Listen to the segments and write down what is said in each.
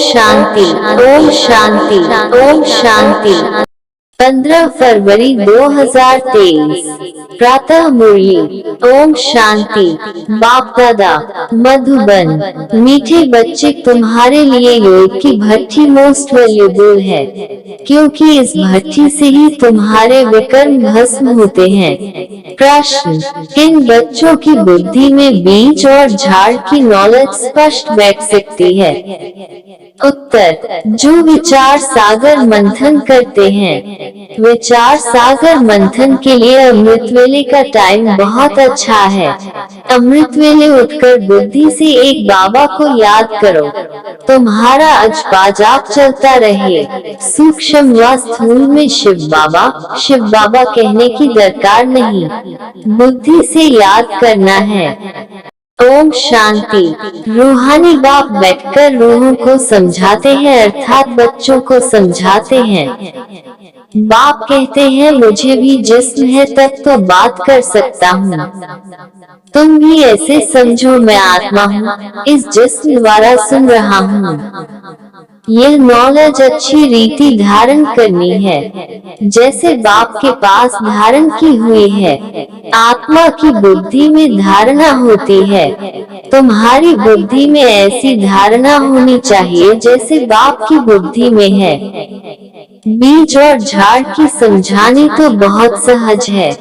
शांति, ओम शांति, ओम शांति। 15 फरवरी 2023 प्रातः मुरली। ओम शांति। बाप दादा मधुबन। मीठे बच्चे, तुम्हारे लिए योग की भट्ठी मोस्ट वैल्यूबल है, क्योंकि इस भट्ठी से ही तुम्हारे विकर्म भस्म होते हैं। प्रश्न, किन बच्चों की बुद्धि में बीज और झाड़ की नॉलेज स्पष्ट बैठ सकती है? उत्तर, जो विचार सागर मंथन करते हैं। विचार सागर मंथन के लिए अमृत वेले का टाइम बहुत अच्छा है। अमृत वेले उठकर बुद्धि से एक बाबा को याद करो। तुम्हारा अजपाजाप चलता रहे। सूक्ष्म व स्थूल में शिव बाबा कहने की दरकार नहीं, बुद्धि से याद करना है। ओम शांति। रूहानी बाप बैठकर रूहों को समझाते हैं, अर्थात बच्चों को समझाते हैं। बाप कहते हैं, मुझे भी जिस्म है तब तो बात कर सकता हूँ। तुम भी ऐसे समझो, मैं आत्मा हूँ, इस जिस्म द्वारा सुन रहा हूँ। यह नॉलेज अच्छी रीति धारण करनी है, जैसे बाप के पास धारण की हुई है। आत्मा की बुद्धि में धारणा होती है, तुम्हारी बुद्धि में ऐसी धारणा होनी चाहिए जैसे बाप की बुद्धि में है। बीज और झाड़ की समझानी तो बहुत सहज है।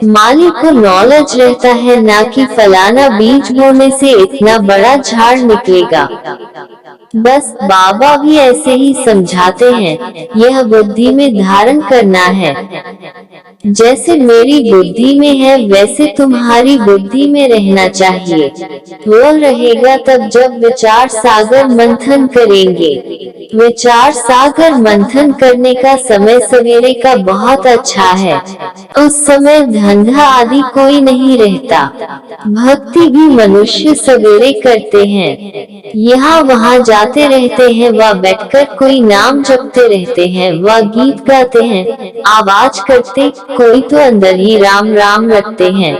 मालिक को नॉलेज रहता है ना कि फलाना बीज बोने से इतना बड़ा झाड़ निकलेगा। बस बाबा भी ऐसे ही समझाते हैं, यह बुद्धि में धारण करना है। जैसे मेरी बुद्धि में है वैसे तुम्हारी बुद्धि में रहना चाहिए। वह रहेगा तब जब विचार सागर मंथन करेंगे। विचार सागर मंथन करने का समय सवेरे का बहुत अच्छा है। उस समय धंधा आदि कोई नहीं रहता। भक्ति भी मनुष्य सवेरे करते हैं, यहाँ वहाँ जाते रहते हैं, वह बैठकर कोई नाम जपते रहते हैं, वह गीत गाते हैं, आवाज करते, कोई तो अंदर ही राम राम रखते हैं।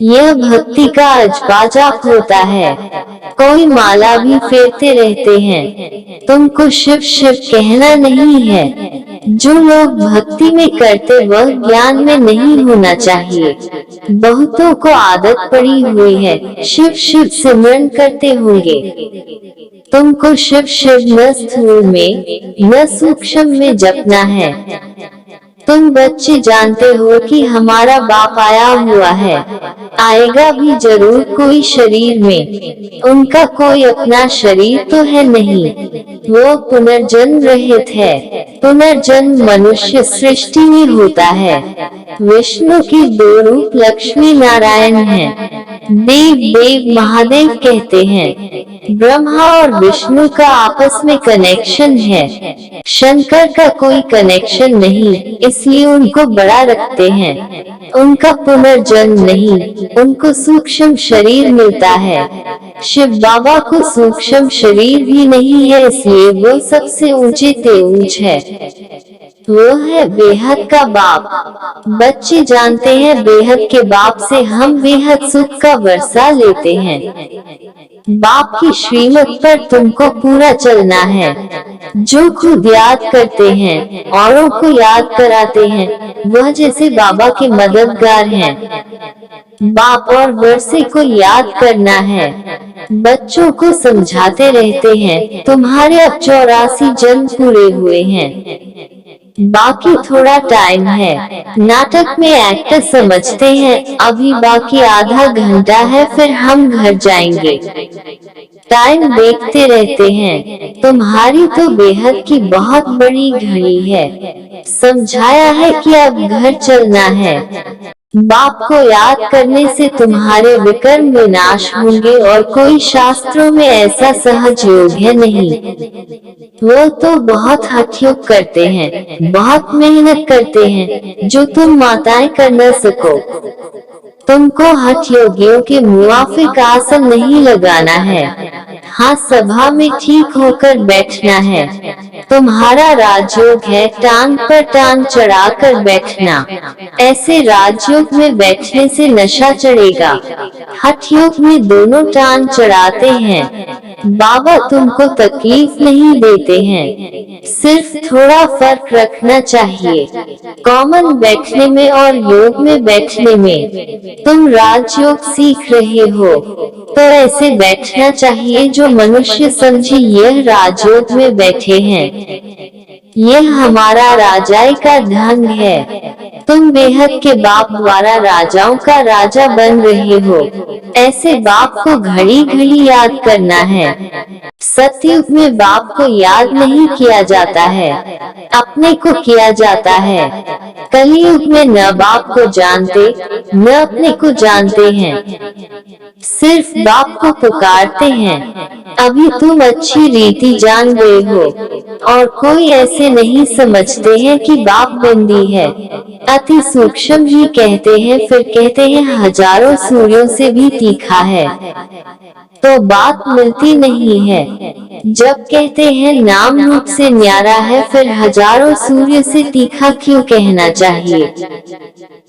यह भक्ति का अजपाजाप होता है। कोई माला भी फेरते रहते हैं। तुमको शिव शिव कहना नहीं है। जो लोग भक्ति में करते वह ज्ञान में नहीं होना चाहिए। बहुतों को आदत पड़ी हुई है, शिव शिव सिमरन करते होंगे। तुमको शिव शिव न स्थूल में न सूक्ष्म में जपना है। तुम बच्चे जानते हो कि हमारा बाप आया हुआ है, आएगा भी जरूर कोई शरीर में। उनका कोई अपना शरीर तो है नहीं, वो पुनर्जन्म रहित है। पुनर्जन्म मनुष्य सृष्टि में होता है। विष्णु की दो रूप लक्ष्मी नारायण हैं। देव महादेव कहते हैं। ब्रह्मा और विष्णु का आपस में कनेक्शन है, शंकर का कोई कनेक्शन नहीं, इसलिए उनको बड़ा रखते हैं। उनका पुनर्जन्म नहीं, उनको सूक्ष्म शरीर मिलता है। शिव बाबा को सूक्ष्म शरीर भी नहीं है, इसलिए वो सबसे ऊंचे ते ऊंच है। वो है बेहद का बाप। बच्चे जानते हैं बेहद के बाप से हम बेहद सुख का वर्षा लेते हैं। बाप की श्रीमत पर तुमको पूरा चलना है। जो खुद याद करते हैं, औरों को याद कराते हैं, वह जैसे बाबा के मददगार हैं। बाप और वर्षे को याद करना है। बच्चों को समझाते रहते हैं, तुम्हारे अब 84 जन्म पूरे हुए हैं, बाकी थोड़ा टाइम है। नाटक में एक्टर समझते हैं, अभी बाकी आधा घंटा है, फिर हम घर जाएंगे। टाइम देखते रहते हैं। तुम्हारी तो बेहद की बहुत बड़ी घड़ी है। समझाया है कि अब घर चलना है। बाप को याद करने से तुम्हारे विकर्म विनाश होंगे और कोई शास्त्रों में ऐसा सहज योग है नहीं। वो तो बहुत हठ योग करते हैं, बहुत मेहनत करते हैं, जो तुम माताएं कर न सको। तुमको हठ योगियों के मुआफिक आसन नहीं लगाना है। हाँ, सभा में ठीक होकर बैठना है। तुम्हारा राजयोग है टांग पर टांग चढ़ाकर बैठना। ऐसे राजयोग में बैठने से नशा चढ़ेगा। हठ योग में दोनों टांग चढ़ाते हैं। बाबा तुमको तकलीफ नहीं देते हैं, सिर्फ थोड़ा फर्क रखना चाहिए। कॉमन बैठने में और योग में बैठने में। तुम राजयोग सीख रहे हो, तो ऐसे बैठना चाहिए जो मनुष्य समझे यह राजयोग में बैठे हैं। यह हमारा राजाई का ढंग है। तुम बेहद के बाप द्वारा राजाओं का राजा बन रहे हो। ऐसे बाप को घड़ी घड़ी याद करना है। सतयुग में बाप को याद नहीं किया जाता है, अपने को किया जाता है। कलयुग में न बाप को जानते न अपने को जानते हैं, सिर्फ बाप को पुकारते हैं। अभी तुम अच्छी रीति जान गए हो और कोई ऐसे नहीं समझते हैं कि बाप बंदी है। अति सूक्ष्म ही कहते हैं, फिर कहते हैं हजारों सूर्यों से भी तीखा है, तो बात मिलती नहीं है। जब कहते हैं नाम रूप से न्यारा है, फिर हजारों सूर्य से तीखा क्यों कहना चाहिए?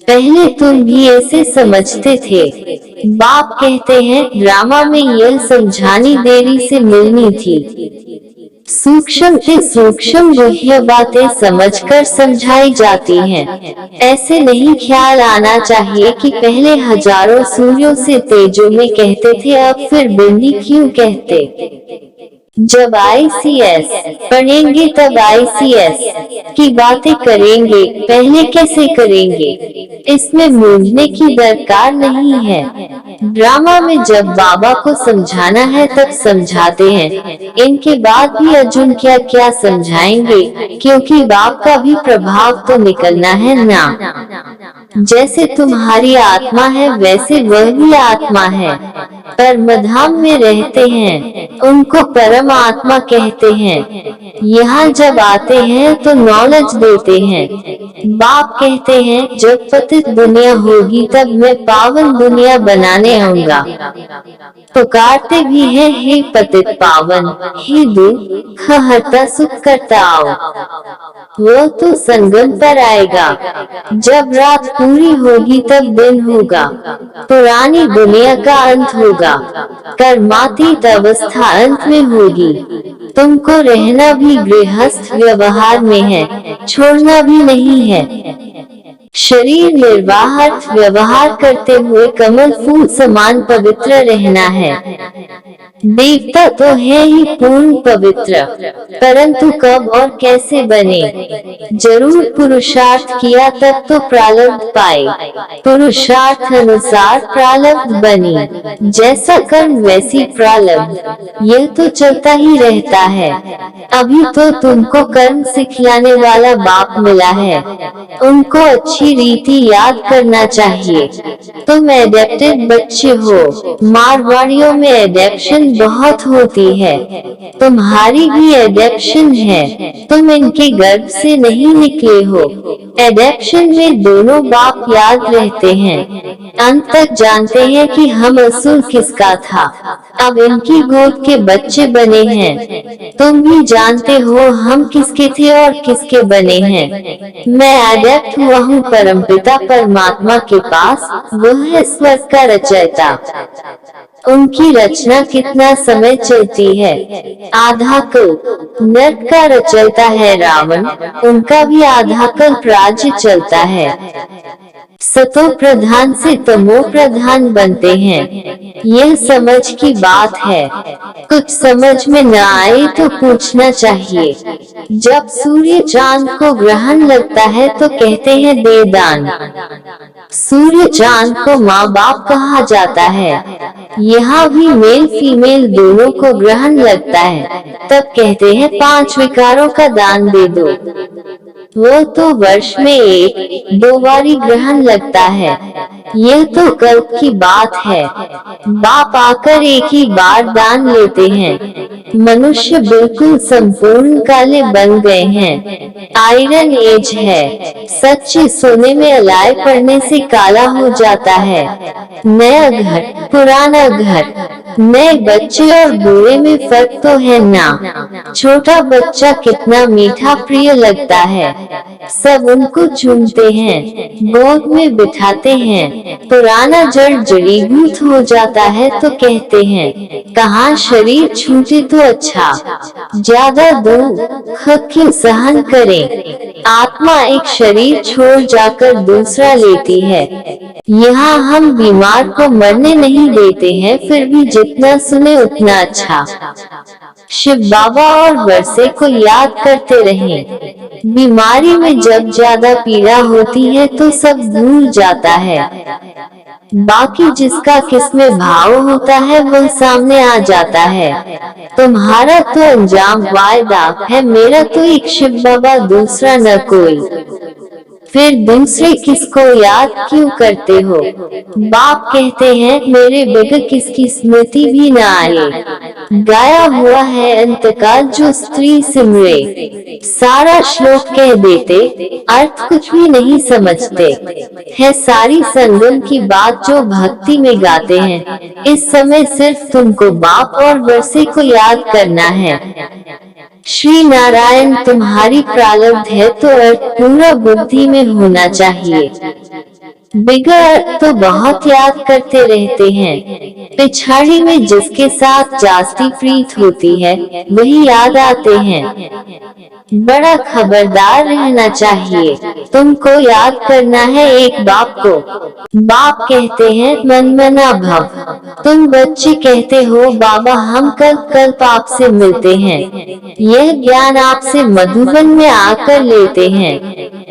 पहले तुम भी ऐसे समझते थे। बाप कहते हैं ड्रामा में यह समझानी देरी से मिलनी थी। सूक्ष्म से सूक्ष्म गुह्य बातें समझकर समझाई जाती हैं। ऐसे नहीं ख्याल आना चाहिए कि पहले हजारों सूर्यों से तेजो में कहते थे, अब फिर बिंदी क्यों कहते। जब ICS पढ़ेंगे तब ICS की बातें करेंगे, पहले कैसे करेंगे? इसमें मूंझने की दरकार नहीं है। ड्रामा में जब बाबा को समझाना है तब समझाते हैं, इनके बाद भी अर्जुन क्या क्या समझाएंगे, क्योंकि बाप का भी प्रभाव तो निकलना है ना। जैसे तुम्हारी आत्मा है वैसे वह भी आत्मा है, परमधाम में रहते हैं, उनको परम आत्मा कहते हैं। यहाँ जब आते हैं तो नॉलेज देते हैं। बाप कहते हैं जब पतित दुनिया होगी तब मैं पावन दुनिया बनाने आऊंगा। पुकारते भी हैं हे पतित पावन, हे दुख हरता सुख करता आओ। वो तो संगम पर आएगा। जब रात पूरी होगी तब दिन होगा, पुरानी दुनिया का अंत होगा, कर्मातीत अवस्था अंत में होगी। तुमको रहना भी गृहस्थ व्यवहार में है, छोड़ना भी नहीं है। शरीर निर्वाह अर्थ व्यवहार करते हुए कमल फूल समान पवित्र रहना है। देवता तो है ही पूर्ण पवित्र, परंतु कब और कैसे बने? जरूर पुरुषार्थ किया तब तो प्रारब्ध पाए। पुरुषार्थ अनुसार प्रारब्ध बनी, जैसा कर्म वैसी प्रारब्ध। यह तो चलता ही रहता है। अभी तो तुमको कर्म सिखलाने वाला बाप मिला है, उनको अच्छी रीति याद करना चाहिए। तुम एडेप्टेड बच्चे हो। मारवाड़ियों में एडेप्शन बहुत होती है, तुम्हारी भी एडेप्शन है। तुम इनके गर्भ से नहीं निकले हो। एडेप्शन में दोनों बाप याद रहते हैं, अंत तक जानते हैं कि हम असुर किसका था, अब इनकी गोद के बच्चे बने हैं। तुम भी जानते हो हम किसके थे और किसके बने हैं। मैं एडेप्ट हुआ हूँ परमपिता परमात्मा के पास, वह है स्वर्ग का रचयिता। उनकी रचना कितना समय चलती है? आधा कल्प। नर्क का रचयिता है रावण, उनका भी आधा कल्प राज्य चलता है। सतो प्रधान से तमो प्रधान बनते हैं, यह समझ की बात है। कुछ समझ में न आए तो पूछना चाहिए। जब सूर्य चांद को ग्रहण लगता है तो कहते हैं दे दान। सूर्य चांद को माँ बाप कहा जाता है। यहाँ भी मेल फीमेल दोनों को ग्रहण लगता है, तब कहते हैं 5 विकारों का दान दे दो। वो तो वर्ष में 1-2 बारी ग्रहण लगता है। यह तो कल्प की बात है। बाप आकर एक ही बार दान लेते हैं। मनुष्य बिल्कुल संपूर्ण काले बन गए हैं। आयरन एज है। सच्चे सोने में अलाय पड़ने से काला हो जाता है। नया घर, पुराना घर, नए बच्चे और बूढ़े में फर्क तो है ना। छोटा बच्चा कितना मीठा प्रिय लगता है, सब उनको चूमते हैं, गोद में बिठाते हैं। पुराना जड़ जड़ीभूत हो जाता है तो कहते हैं, कहाँ शरीर छूटे तो अच्छा, ज्यादा दुख क्यों सहन करें। आत्मा एक शरीर छोड़ जाकर दूसरा लेती है। यहाँ हम बीमार को मरने नहीं देते हैं, फिर भी जितना सुने उतना अच्छा। शिव बाबा और वर्षे को याद करते रहें। बीमारी में जब ज्यादा पीड़ा होती है तो सब भूल जाता है, बाकी जिसका किसमें भाव होता है वह सामने आ जाता है। तुम्हारा तो अंजाम वायदा है, मेरा तो एक शिव बाबा दूसरा न कोई। फिर दूसरे किसको याद क्यों करते हो। बाप कहते हैं, मेरे बगैर किसकी स्मृति भी न आए। गाया हुआ है अंतकाल जो स्त्री सिमरे। सारा श्लोक कह देते, अर्थ कुछ भी नहीं समझते। है सारी संगम की बात जो भक्ति में गाते हैं। इस समय सिर्फ तुमको बाप और वर्षे को याद करना है। श्री नारायण तुम्हारी प्रारब्ध है तो अर्थ पूरा बुद्धि में होना चाहिए। बिगड़ तो बहुत याद करते रहते हैं। पिछाड़ी में जिसके साथ जास्ती प्रीत होती है वही याद आते हैं। बड़ा खबरदार रहना चाहिए। तुमको याद करना है एक बाप को। बाप कहते हैं, मन मना भव। तुम बच्चे कहते हो, बाबा हम कल आपसे मिलते हैं। यह ज्ञान आपसे मधुबन में आकर लेते हैं।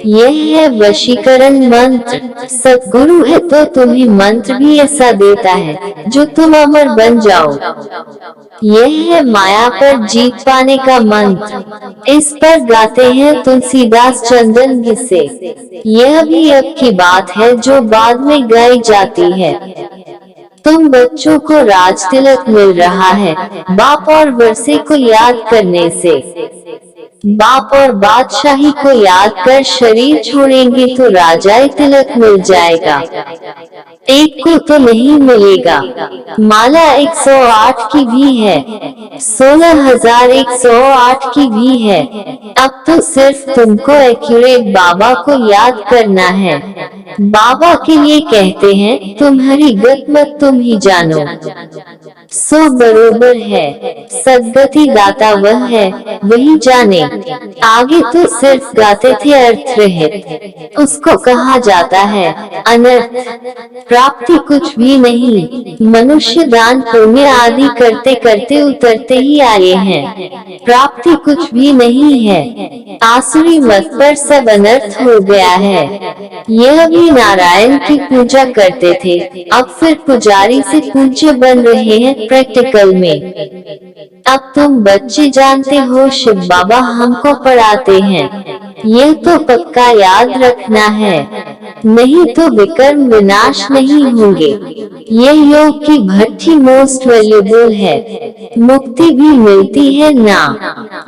यह है वशीकरण मंत्र। सद्गुरु है तो तुम्हें मंत्र भी ऐसा देता है जो तुम अमर बन जाओ। यह है माया पर जीत पाने का मंत्र। इस पर गाते हैं तुलसीदास चंदन घिसे। यह भी अब की बात है जो बाद में गाई जाती है। तुम बच्चों को राज तिलक मिल रहा है बाप और वर्षे को याद करने से। बाप और बादशाही को याद कर शरीर छोड़ेंगे तो राजाई तिलक मिल जाएगा। एक को तो नहीं मिलेगा। माला 108 की भी है, 16,108 की भी है। अब तो सिर्फ तुमको एक्यूरेट बाबा को याद करना है। बाबा के लिए कहते हैं, तुम्हारी गत मत तुम ही जानो। सो बरोबर है, सद्गति दाता वह है, वही जाने। आगे तो सिर्फ गाते थे अर्थ रहित, उसको कहा जाता है अनर्थ। प्राप्ति कुछ भी नहीं। मनुष्य दान पुण्य आदि करते करते उतरते ही आए हैं। प्राप्ति कुछ भी नहीं है। आसुरी मत पर सब अनर्थ हो गया है। यह भी नारायण की पूजा करते थे, अब फिर पुजारी से पूज्य बन रहे हैं प्रैक्टिकल में। अब तुम बच्चे जानते हो शिव बाबा हमको पढ़ाते हैं। यह तो पक्का याद रखना है, नहीं तो विकर्म विनाश नहीं होंगे। यह योग की भट्टी मोस्ट वैल्यूएबल है। मुक्ति भी मिलती है ना।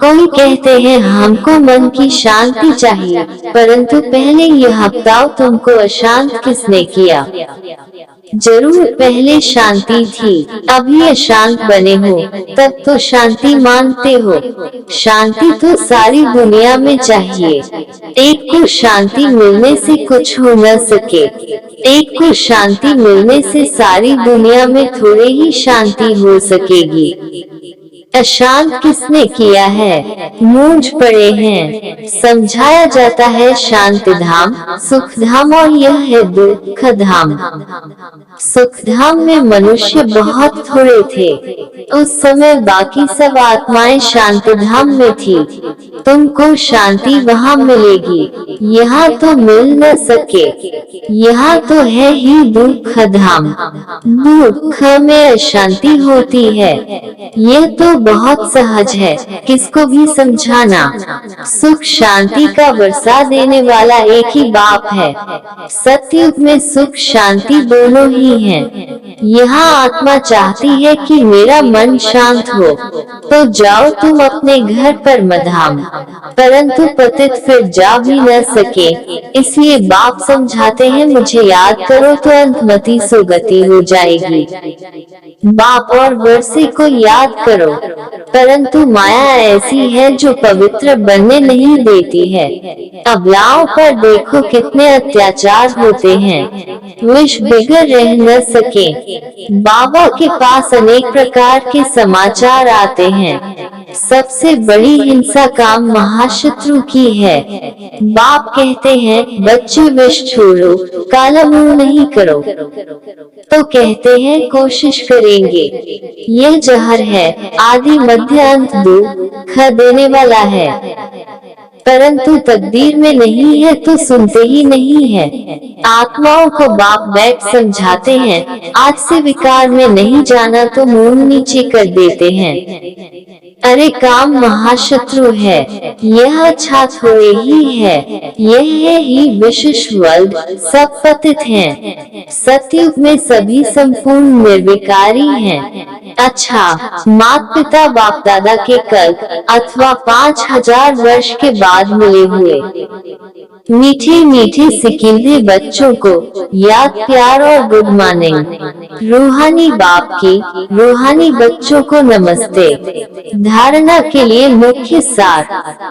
कोई कहते हैं हमको मन की शांति चाहिए, परंतु पहले यह बताओ तुमको अशांत किसने किया। जरूर पहले शांति थी, अभी अशांत बने हो, तब तो शांति मानते हो। शांति तो सारी दुनिया में चाहिए। एक को शांति मिलने से कुछ हो न सके। एक को शांति मिलने से सारी दुनिया में थोड़े ही शांति हो सकेगी। अशांत किसने किया है, मूंझ पड़े हैं। समझाया जाता है शांत धाम, सुख धाम और यह है दुख धाम। सुख धाम में मनुष्य बहुत थोड़े थे, उस समय बाकी सब आत्माएं शांत धाम में थी। तुमको शांति वहाँ मिलेगी, यहाँ तो मिल न सके। यहाँ तो है ही दुख धाम। दुख में अशांति होती है, यह तो बहुत सहज है, किसको भी समझाना। सुख शांति का वर्षा देने वाला एक ही बाप है। सतयुग में सुख शांति दोनों ही हैं। यहाँ आत्मा चाहती है कि मेरा मन शांत हो, तो जाओ तुम अपने घर पर मधाम। परंतु पतित फिर जा भी न सके, इसलिए बाप समझाते हैं मुझे याद करो तो अंतमति सुगति हो जाएगी। बाप और वर्षे को याद करो। परंतु माया ऐसी है जो पवित्र बनने नहीं देती है। अबलाओं पर देखो कितने अत्याचार होते हैं, विष बिगड़ रह न सके। बाबा के पास अनेक प्रकार के समाचार आते हैं। सबसे बड़ी हिंसा काम महाशत्रु की है। बाप कहते हैं बच्चे विष छोड़ो, काला मुंह नहीं करो, तो कहते हैं कोशिश करेंगे। यह जहर है, आदि मध्य अंत दुख देने वाला है, परंतु तकदीर में नहीं है तो सुनते ही नहीं है। आत्माओं को बाप बैठ समझाते हैं, आज से विकार में नहीं जाना तो मुंह नीचे कर देते हैं। अरे काम महाशत्रु है, यह अच्छा थोड़े ही है, यह ही विशिष्ट वर्ग, सब पतित हैं। सतयुग में सभी संपूर्ण निर्विकारी हैं। अच्छा, माता पिता बाप दादा के कल्प अथवा 5000 वर्ष के बाद मिले हुए मीठे मीठे सिकीले बच्चों को याद प्यार और गुड मॉर्निंग। रूहानी बाप की रूहानी बच्चों को नमस्ते। धारणा के लिए मुख्य सार।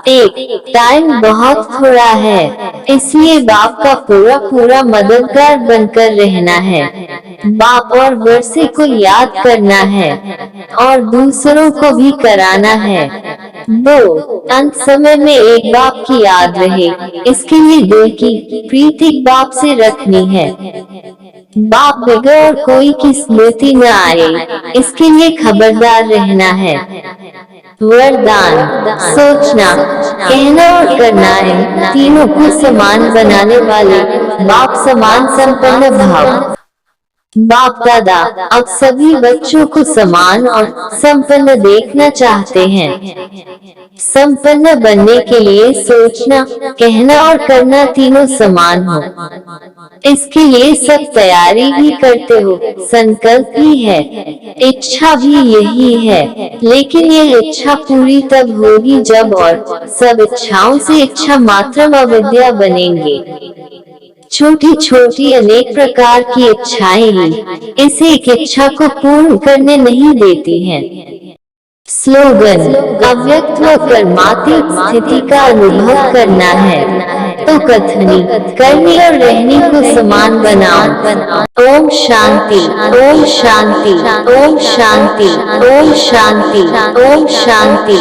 1. टाइम बहुत थोड़ा है, इसलिए बाप का पूरा पूरा मददगार बनकर रहना है। बाप और वर्षे को याद करना है और दूसरों को भी कराना है। 2. अंत समय में एक बाप की याद रहे, इसके लिए दिल की प्रीति बाप से रखनी है। बाप बगैर कोई की स्मृति न आए, इसके लिए खबरदार रहना है। वरदान। सोचना, कहना और करना है तीनों को समान बनाने वाले बाप समान संपन्न भाव। बाप दादा अब सभी बच्चों को समान और संपन्न देखना चाहते हैं। संपन्न बनने के लिए सोचना, कहना और करना तीनों समान हो, इसके लिए सब तैयारी भी करते हो, संकल्प भी है, इच्छा भी यही है। लेकिन यह इच्छा पूरी तब होगी जब और सब इच्छाओं से इच्छा मात्र अविद्या बनेंगे। छोटी छोटी अनेक प्रकार की इच्छाएं ही इस एक इच्छा को पूर्ण करने नहीं देती हैं। स्लोगन। अव्यक्त व कर्मातीत स्थिति का अनुभव करना है तो कथनी, करनी और रहनी को समान बनाओ। ओम शांति, ओम शांति, ओम शांति, ओम शांति, ओम शांति।